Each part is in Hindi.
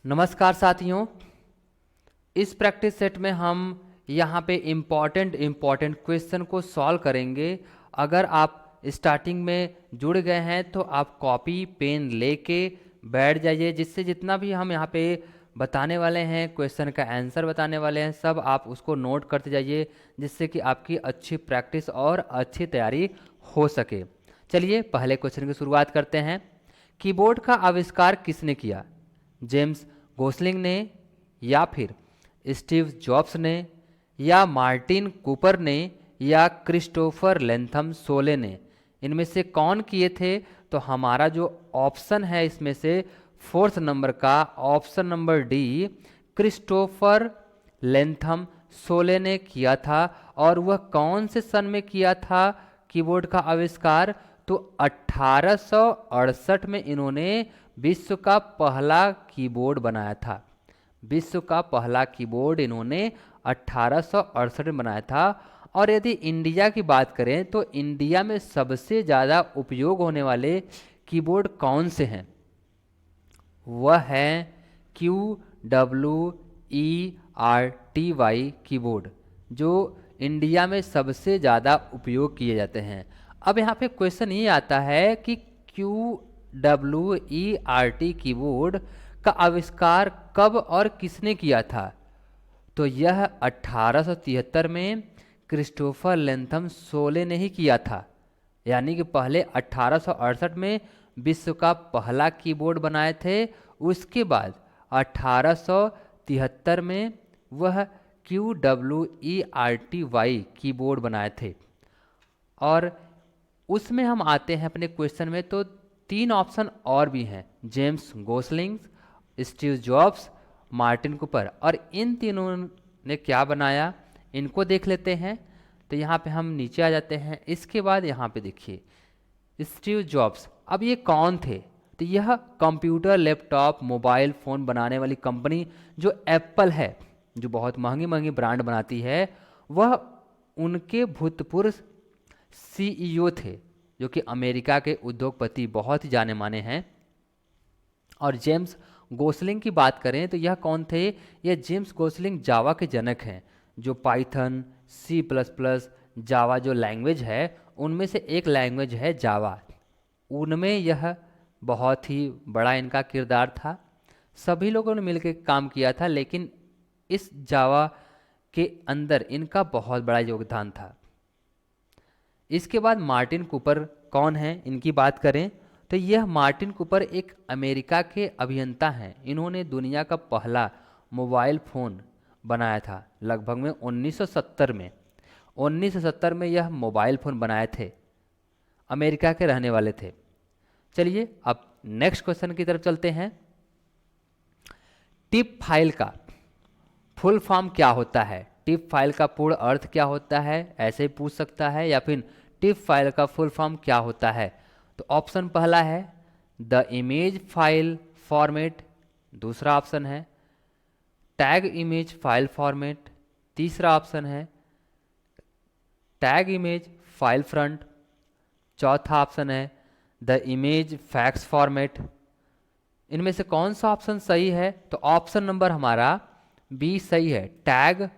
नमस्कार साथियों। इस प्रैक्टिस सेट में हम यहाँ पे इम्पॉर्टेंट क्वेश्चन को सॉल्व करेंगे। अगर आप स्टार्टिंग में जुड़ गए हैं तो आप कॉपी पेन लेके बैठ जाइए, जिससे जितना भी हम यहाँ पे बताने वाले हैं, क्वेश्चन का आंसर बताने वाले हैं, सब आप उसको नोट करते जाइए, जिससे कि आपकी अच्छी प्रैक्टिस और अच्छी तैयारी हो सके। चलिए पहले क्वेश्चन की शुरुआत करते हैं। कीबोर्ड का आविष्कार किसने किया? जेम्स गोसलिंग ने, या फिर स्टीव जॉब्स ने, या मार्टिन कूपर ने, या क्रिस्टोफर लेंथम सोले ने? इनमें से कौन किए थे? तो हमारा जो ऑप्शन है इसमें से फोर्थ नंबर का ऑप्शन नंबर डी, क्रिस्टोफर लेंथम सोले ने किया था। और वह कौन से सन में किया था कीबोर्ड का आविष्कार? तो 1868 में इन्होंने विश्व का पहला कीबोर्ड बनाया था। विश्व का पहला कीबोर्ड इन्होंने 1868 में बनाया था। और यदि इंडिया की बात करें तो इंडिया में सबसे ज़्यादा उपयोग होने वाले कीबोर्ड कौन से हैं? वह है QWERTY कीबोर्ड, जो इंडिया में सबसे ज़्यादा उपयोग किए जाते हैं। अब यहाँ पे क्वेश्चन ये आता है कि QWERTY कीबोर्ड का आविष्कार कब और किसने किया था? तो यह 1873 में क्रिस्टोफर लेंथम सोले ने ही किया था। यानी कि पहले 1868 में विश्व का पहला कीबोर्ड बनाए थे, उसके बाद 1873 में वह QWERTY कीबोर्ड बनाए थे। और उसमें हम आते हैं अपने क्वेश्चन में, तो तीन ऑप्शन और भी हैं, James Gosling, Steve jobs, Martin Cooper. और इन तीनों ने क्या बनाया, इनको देख लेते हैं। तो यहाँ पे हम नीचे आ जाते हैं। इसके बाद यहाँ पे देखिए स्टीव जॉब्स, अब ये कौन थे? तो यह कंप्यूटर, लैपटॉप, मोबाइल फ़ोन बनाने वाली कंपनी जो एप्पल है, जो बहुत महंगी महंगी ब्रांड बनाती है, वह उनके भूतपूर्व सीईओ थे, जो कि अमेरिका के उद्योगपति बहुत ही जाने माने हैं। और जेम्स गोसलिंग की बात करें तो यह कौन थे? यह जेम्स गोसलिंग जावा के जनक हैं, जो पाइथन, C++, जावा जो लैंग्वेज है उनमें से एक लैंग्वेज है जावा, उनमें यह बहुत ही बड़ा इनका किरदार था। सभी लोगों ने मिलकर काम किया था, लेकिन इस जावा के अंदर इनका बहुत बड़ा योगदान था। इसके बाद मार्टिन कूपर कौन है, इनकी बात करें तो यह मार्टिन कूपर एक अमेरिका के अभियंता हैं। इन्होंने दुनिया का पहला मोबाइल फ़ोन बनाया था लगभग में 1970 में। 1970 में यह मोबाइल फ़ोन बनाए थे, अमेरिका के रहने वाले थे। चलिए अब नेक्स्ट क्वेश्चन की तरफ चलते हैं। टिप फाइल का फुल फॉर्म क्या होता है? टिप फाइल का पूर्ण अर्थ क्या होता है, ऐसे ही पूछ सकता है। या फिर टिप फाइल का फुल फॉर्म क्या होता है? तो ऑप्शन पहला है द इमेज फाइल फॉर्मेट, दूसरा ऑप्शन है टैग इमेज फाइल फॉर्मेट, तीसरा ऑप्शन है टैग इमेज फाइल फ्रंट, चौथा ऑप्शन है द इमेज फैक्स फॉर्मेट। इनमें से कौन सा ऑप्शन सही है? तो ऑप्शन नंबर हमारा बी सही है, टैग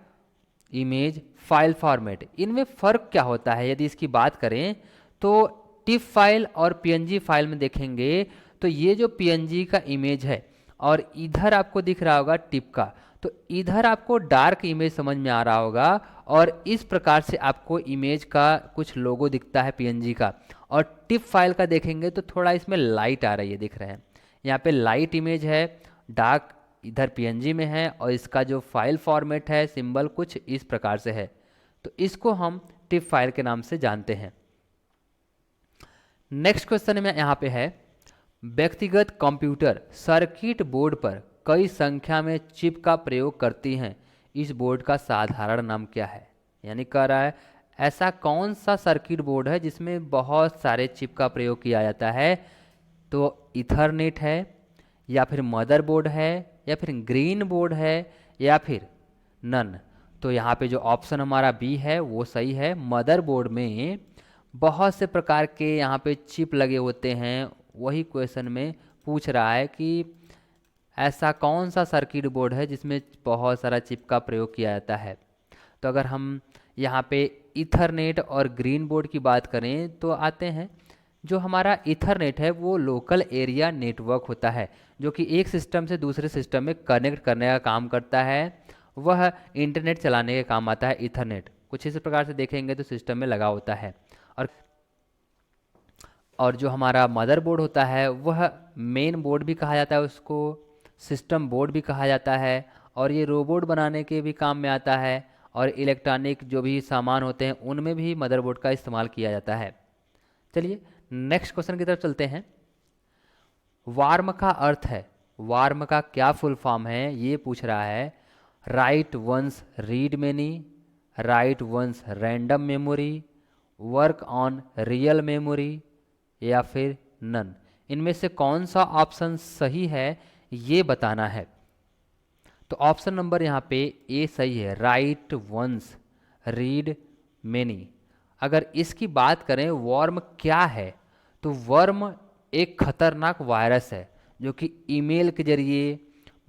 इमेज फाइल फॉर्मेट। इनमें फ़र्क क्या होता है यदि इसकी बात करें तो टिप फाइल और पीएनजी फाइल में देखेंगे तो ये जो पीएनजी का इमेज है और इधर आपको दिख रहा होगा टिप का, तो इधर आपको डार्क इमेज समझ में आ रहा होगा और इस प्रकार से आपको इमेज का कुछ लोगो दिखता है पीएनजी का। और टिप फाइल का देखेंगे तो थोड़ा इसमें लाइट आ रही है, दिख रहे हैं यहाँ पे लाइट इमेज है, डार्क इधर पीएनजी में है, और इसका जो फाइल फॉर्मेट है सिंबल कुछ इस प्रकार से है। तो इसको हम टिप फाइल के नाम से जानते हैं। नेक्स्ट क्वेश्चन में यहाँ पे है व्यक्तिगत कंप्यूटर सर्किट बोर्ड पर कई संख्या में चिप का प्रयोग करती हैं, इस बोर्ड का साधारण नाम क्या है? यानी कह रहा है ऐसा कौन सा सर्किट बोर्ड है जिसमें बहुत सारे चिप का प्रयोग किया जाता है? तो इथरनेट है, या फिर मदरबोर्ड है, या फिर ग्रीन बोर्ड है, या फिर नन। तो यहाँ पे जो ऑप्शन हमारा बी है वो सही है। मदरबोर्ड में बहुत से प्रकार के यहाँ पे चिप लगे होते हैं, वही क्वेश्चन में पूछ रहा है कि ऐसा कौन सा सर्किट बोर्ड है जिसमें बहुत सारा चिप का प्रयोग किया जाता है? तो अगर हम यहाँ पे ईथरनेट और ग्रीन बोर्ड की बात करें तो आते हैं, जो हमारा ईथरनेट है वो लोकल एरिया नेटवर्क होता है, जो कि एक सिस्टम से दूसरे सिस्टम में कनेक्ट करने का काम करता है। वह इंटरनेट चलाने के काम आता है ईथरनेट। कुछ इस प्रकार से देखेंगे तो सिस्टम में लगा होता है। और जो हमारा मदरबोर्ड होता है वह मेन बोर्ड भी कहा जाता है, उसको सिस्टम बोर्ड भी कहा जाता है, और ये रोबोट बनाने के भी काम में आता है, और इलेक्ट्रॉनिक जो भी सामान होते हैं उनमें भी मदरबोर्ड का इस्तेमाल किया जाता है। चलिए नेक्स्ट क्वेश्चन की तरफ चलते हैं। वार्म का अर्थ है, वार्म का क्या फुल फॉर्म है ये पूछ रहा है। Write once read many, write once random memory, work on real memory, या फिर नन। इनमें से कौन सा ऑप्शन सही है ये बताना है। तो ऑप्शन नंबर यहाँ पे ए सही है, राइट वंस रीड मेनी। अगर इसकी बात करें वर्म क्या है, तो वर्म एक खतरनाक वायरस है जो कि ईमेल के जरिए,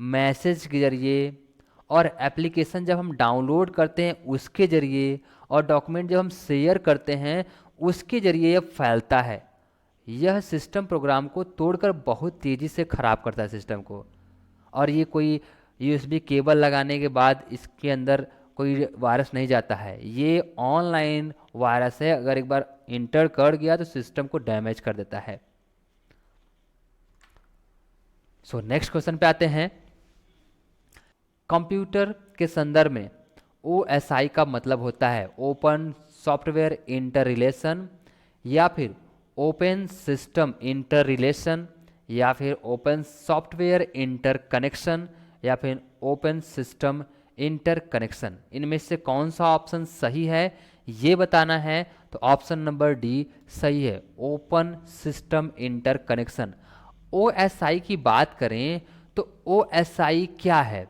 मैसेज के जरिए, और एप्लीकेशन जब हम डाउनलोड करते हैं उसके जरिए, और डॉक्यूमेंट जब हम शेयर करते हैं उसके जरिए यह फैलता है। यह सिस्टम प्रोग्राम को तोड़कर बहुत तेज़ी से ख़राब करता है सिस्टम को। और ये कोई यूएसबी केबल लगाने के बाद इसके अंदर कोई वायरस नहीं जाता है, ये ऑनलाइन वायरस है। अगर एक बार इंटर कर गया तो सिस्टम को डैमेज कर देता है। सो नेक्स्ट क्वेश्चन पे आते हैं। कंप्यूटर के संदर्भ में OSI का मतलब होता है ओपन सॉफ्टवेयर इंटर रिलेशन, या फिर ओपन सिस्टम इंटर रिलेशन, या फिर ओपन सॉफ्टवेयर इंटर कनेक्शन, या फिर ओपन सिस्टम इंटर कनेक्शन। इनमें से कौन सा ऑप्शन सही है ये बताना है। तो ऑप्शन नंबर डी सही है, open system inter connection. OSI की बात करें तो OSI क्या है?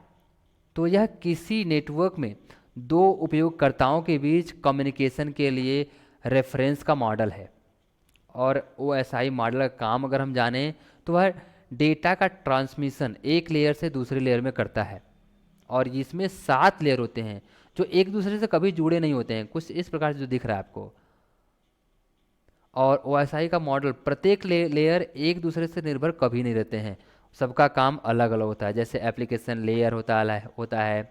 तो यह किसी नेटवर्क में दो उपयोगकर्ताओं के बीच कम्युनिकेशन के लिए रेफरेंस का मॉडल है। और OSI मॉडल का काम अगर हम जानें तो वह डेटा का ट्रांसमिशन एक लेयर से दूसरे लेयर में करता है, और इसमें 7 लेयर होते हैं जो एक दूसरे से कभी जुड़े नहीं होते हैं, कुछ इस प्रकार से जो दिख रहा है आपको। और OSI का मॉडल प्रत्येक लेयर एक दूसरे से निर्भर कभी नहीं रहते हैं, सबका काम अलग अलग होता है। जैसे एप्लीकेशन लेयर होता है,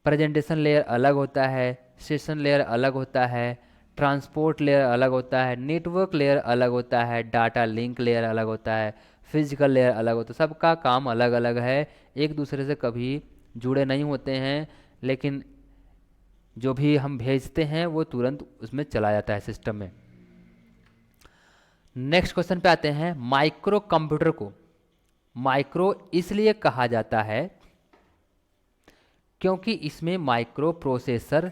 प्रेजेंटेशन लेयर अलग होता है, सेशन लेयर अलग होता है, ट्रांसपोर्ट लेयर अलग होता है, नेटवर्क लेयर अलग होता है, डाटा लिंक लेयर अलग होता है, फिजिकल लेयर अलग होता है। सबका काम अलग अलग है, एक दूसरे से कभी जुड़े नहीं होते हैं, लेकिन जो भी हम भेजते हैं वो तुरंत उसमें चला जाता है सिस्टम में। नेक्स्ट क्वेश्चन पे आते हैं। माइक्रो कंप्यूटर को माइक्रो इसलिए कहा जाता है क्योंकि इसमें माइक्रो प्रोसेसर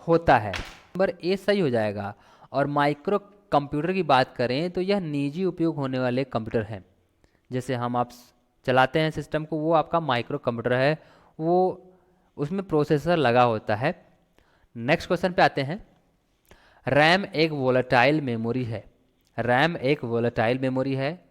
होता है। नंबर ए सही हो जाएगा। और माइक्रो कंप्यूटर की बात करें तो यह निजी उपयोग होने वाले कंप्यूटर हैं। जैसे आप चलाते हैं सिस्टम को, वो आपका माइक्रो कंप्यूटर है, वो उसमें प्रोसेसर लगा होता है। नेक्स्ट क्वेश्चन पे आते हैं। रैम एक वोलेटाइल मेमोरी है, रैम एक वोलेटाइल मेमोरी है,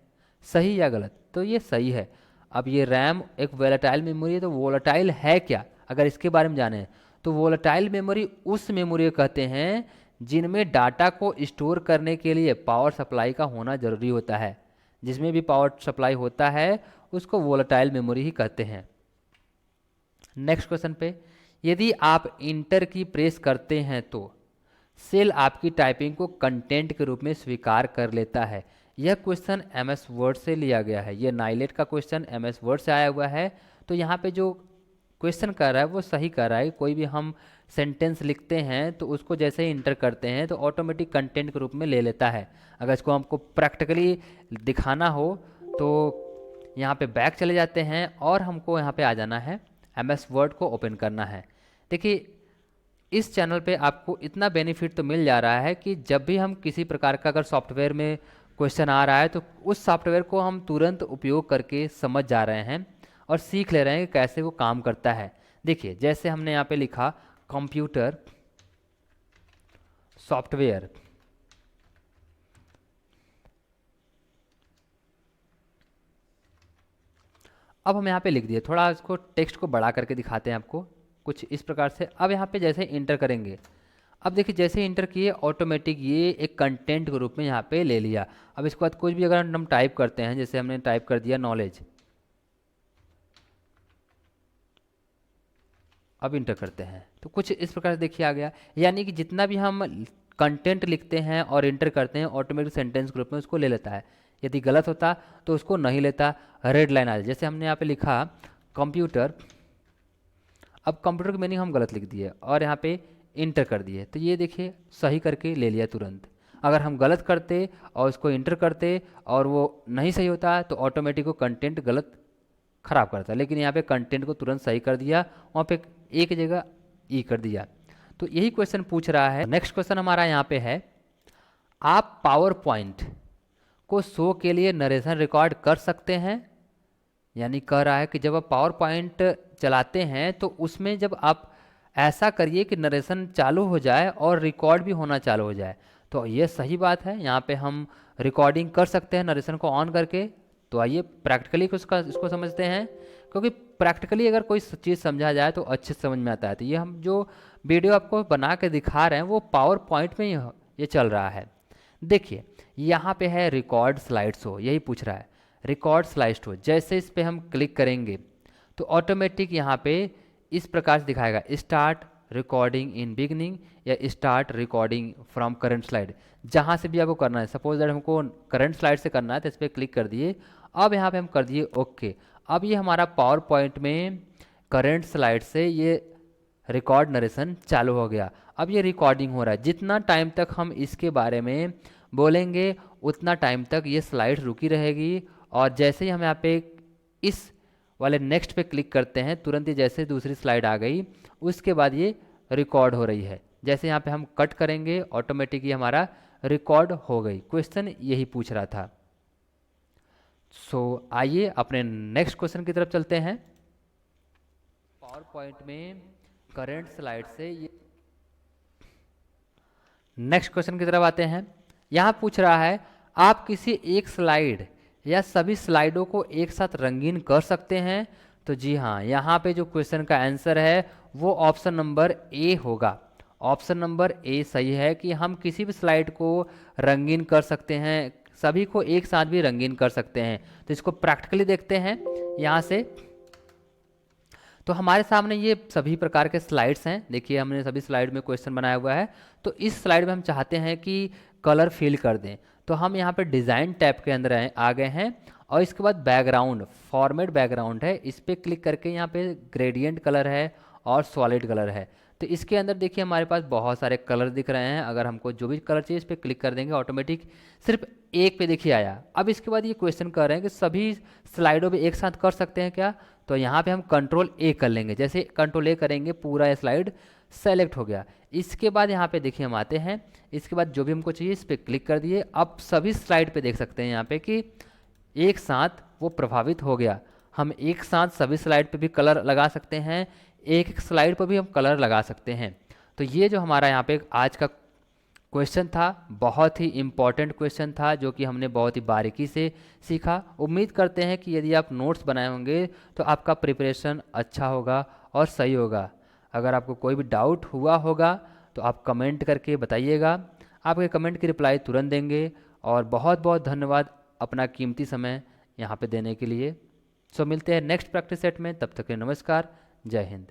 सही या गलत? तो ये सही है। अब ये रैम एक वोलेटाइल मेमोरी है, तो वोलेटाइल है क्या अगर इसके बारे में जाने, तो वोलेटाइल मेमोरी उस मेमोरी को कहते हैं जिनमें डाटा को स्टोर करने के लिए पावर सप्लाई का होना जरूरी होता है। जिसमें भी पावर सप्लाई होता है उसको वोलेटाइल मेमोरी ही कहते हैं। नेक्स्ट क्वेश्चन पे, यदि आप इंटर की प्रेस करते हैं तो सेल आपकी टाइपिंग को कंटेंट के रूप में स्वीकार कर लेता है। यह क्वेश्चन MS वर्ड से लिया गया है, यह नाइलेट का क्वेश्चन MS वर्ड से आया हुआ है। तो यहाँ पे जो क्वेश्चन कर रहा है वो सही कर रहा है। कोई भी हम सेंटेंस लिखते हैं तो उसको जैसे ही इंटर करते हैं तो ऑटोमेटिक कंटेंट के रूप में ले लेता है। अगर इसको हमको प्रैक्टिकली दिखाना हो तो यहाँ पे बैक चले जाते हैं और हमको यहाँ पे आ जाना है, MS वर्ड को ओपन करना है। देखिए इस चैनल पे आपको इतना बेनिफिट तो मिल जा रहा है कि जब भी हम किसी प्रकार का अगर सॉफ्टवेयर में क्वेश्चन आ रहा है तो उस सॉफ्टवेयर को हम तुरंत उपयोग करके समझ जा रहे हैं और सीख ले रहे हैं कि कैसे वो काम करता है। देखिए जैसे हमने यहाँ पे लिखा कंप्यूटर सॉफ्टवेयर, अब हम यहाँ पे लिख दिए, थोड़ा इसको टेक्स्ट को बड़ा करके दिखाते हैं आपको कुछ इस प्रकार से। अब यहाँ पे जैसे इंटर करेंगे, अब देखिए जैसे इंटर किए ऑटोमेटिक ये एक कंटेंट के रूप में यहाँ पे ले लिया। अब इसके बाद कुछ भी अगर हम टाइप करते हैं, जैसे हमने टाइप कर दिया नॉलेज, अब इंटर करते हैं तो कुछ इस प्रकार से देखिए आ गया। यानी कि जितना भी हम कंटेंट लिखते हैं और इंटर करते हैं ऑटोमेटिक सेंटेंस ग्रुप में उसको ले लेता है। यदि गलत होता तो उसको नहीं लेता, रेड लाइन आ जाए। जैसे हमने यहाँ पे लिखा कंप्यूटर, अब कंप्यूटर की मीनिंग हम गलत लिख दिए और यहाँ पे इंटर कर दिए, तो ये देखिए सही करके ले लिया तुरंत। अगर हम गलत करते और उसको इंटर करते और वो नहीं सही होता तो ऑटोमेटिक वो कंटेंट गलत खराब करता, लेकिन यहाँ पे कंटेंट को तुरंत सही कर दिया, वहाँ पे ए की जगह ई कर दिया। तो यही क्वेश्चन पूछ रहा है। नेक्स्ट क्वेश्चन हमारा यहाँ पे है, आप पावर पॉइंट को शो के लिए नरेशन रिकॉर्ड कर सकते हैं। यानी कह रहा है कि जब आप पावर पॉइंट चलाते हैं तो उसमें जब आप ऐसा करिए कि नरेशन चालू हो जाए और रिकॉर्ड भी होना चालू हो जाए। तो ये सही बात है, यहाँ पे हम रिकॉर्डिंग कर सकते हैं नरेशन को ऑन करके। तो आइए प्रैक्टिकली इसको समझते हैं, क्योंकि प्रैक्टिकली अगर कोई चीज़ समझा जाए तो अच्छे से समझ में आता है। तो ये हम जो वीडियो आपको बना के दिखा रहे हैं वो पावर पॉइंट में ये चल रहा है। देखिए यहाँ पे है रिकॉर्ड स्लाइड शो, यही पूछ रहा है रिकॉर्ड स्लाइड शो। जैसे इस पे हम क्लिक करेंगे तो ऑटोमेटिक यहाँ पे इस प्रकार से दिखाएगा, स्टार्ट रिकॉर्डिंग इन बिगनिंग या start recording from current slide. जहाँ से भी आपको करना है, सपोज दैट हमको करंट स्लाइड से करना है तो इस पर क्लिक कर दिए। अब यहाँ पे हम कर दिए ओके। अब ये हमारा पावर पॉइंट में करंट स्लाइड से ये रिकॉर्ड नरेशन चालू हो गया। अब ये रिकॉर्डिंग हो रहा है, जितना टाइम तक हम इसके बारे में बोलेंगे उतना टाइम तक ये स्लाइड रुकी रहेगी। और जैसे ही हम यहाँ पे इस वाले नेक्स्ट पे क्लिक करते हैं, तुरंत ही जैसे दूसरी स्लाइड आ गई उसके बाद ये रिकॉर्ड हो रही है। जैसे यहाँ पे हम कट करेंगे ऑटोमेटिक ये हमारा रिकॉर्ड हो गई। क्वेश्चन यही पूछ रहा था। सो आइए अपने नेक्स्ट क्वेश्चन की तरफ चलते हैं। पावर पॉइंट में करंट स्लाइड से ये नेक्स्ट क्वेश्चन की तरफ आते हैं। यहाँ पूछ रहा है, आप किसी एक स्लाइड या सभी स्लाइडों को एक साथ रंगीन कर सकते हैं। तो जी हाँ, यहाँ पे जो क्वेश्चन का आंसर है वो ऑप्शन नंबर ए होगा। ऑप्शन नंबर ए सही है कि हम किसी भी स्लाइड को रंगीन कर सकते हैं, सभी को एक साथ भी रंगीन कर सकते हैं। तो इसको प्रैक्टिकली देखते हैं यहाँ से। तो हमारे सामने ये सभी प्रकार के स्लाइड्स हैं। देखिए हमने सभी स्लाइड में क्वेश्चन बनाया हुआ है। तो इस स्लाइड में हम चाहते हैं कि कलर फिल कर दें, तो हम यहाँ पे डिज़ाइन टैब के अंदर आ गए हैं और इसके बाद बैकग्राउंड, फॉर्मेट बैकग्राउंड है, इस पर क्लिक करके यहाँ पे ग्रेडियंट कलर है और सॉलिड कलर है। तो इसके अंदर देखिए हमारे पास बहुत सारे कलर दिख रहे हैं। अगर हमको जो भी कलर चाहिए इस पर क्लिक कर देंगे ऑटोमेटिक सिर्फ एक पे देखिए आया। अब इसके बाद ये क्वेश्चन कर रहे हैं कि सभी स्लाइडों पे एक साथ कर सकते हैं क्या। तो यहाँ पे हम कंट्रोल ए कर लेंगे। जैसे कंट्रोल ए करेंगे पूरा ये स्लाइड सेलेक्ट हो गया। इसके बाद यहाँ पे देखिए हम आते हैं, इसके बाद जो भी हमको चाहिए इस पर क्लिक कर दिए। अब सभी स्लाइड पे देख सकते हैं यहाँ पे कि एक साथ वो प्रभावित हो गया। हम एक साथ सभी स्लाइड पे भी कलर लगा सकते हैं, एक एक स्लाइड पर भी हम कलर लगा सकते हैं। तो ये जो हमारा यहाँ पे आज का क्वेश्चन था, बहुत ही इम्पॉर्टेंट क्वेश्चन था जो कि हमने बहुत ही बारीकी से सीखा। उम्मीद करते हैं कि यदि आप नोट्स बनाए होंगे तो आपका प्रिपरेशन अच्छा होगा और सही होगा। अगर आपको कोई भी डाउट हुआ होगा तो आप कमेंट करके बताइएगा, आपके कमेंट की रिप्लाई तुरंत देंगे। और बहुत बहुत धन्यवाद अपना कीमती समय यहाँ पे देने के लिए। सो मिलते हैं नेक्स्ट प्रैक्टिस सेट में, तब तक के नमस्कार, जय हिंद।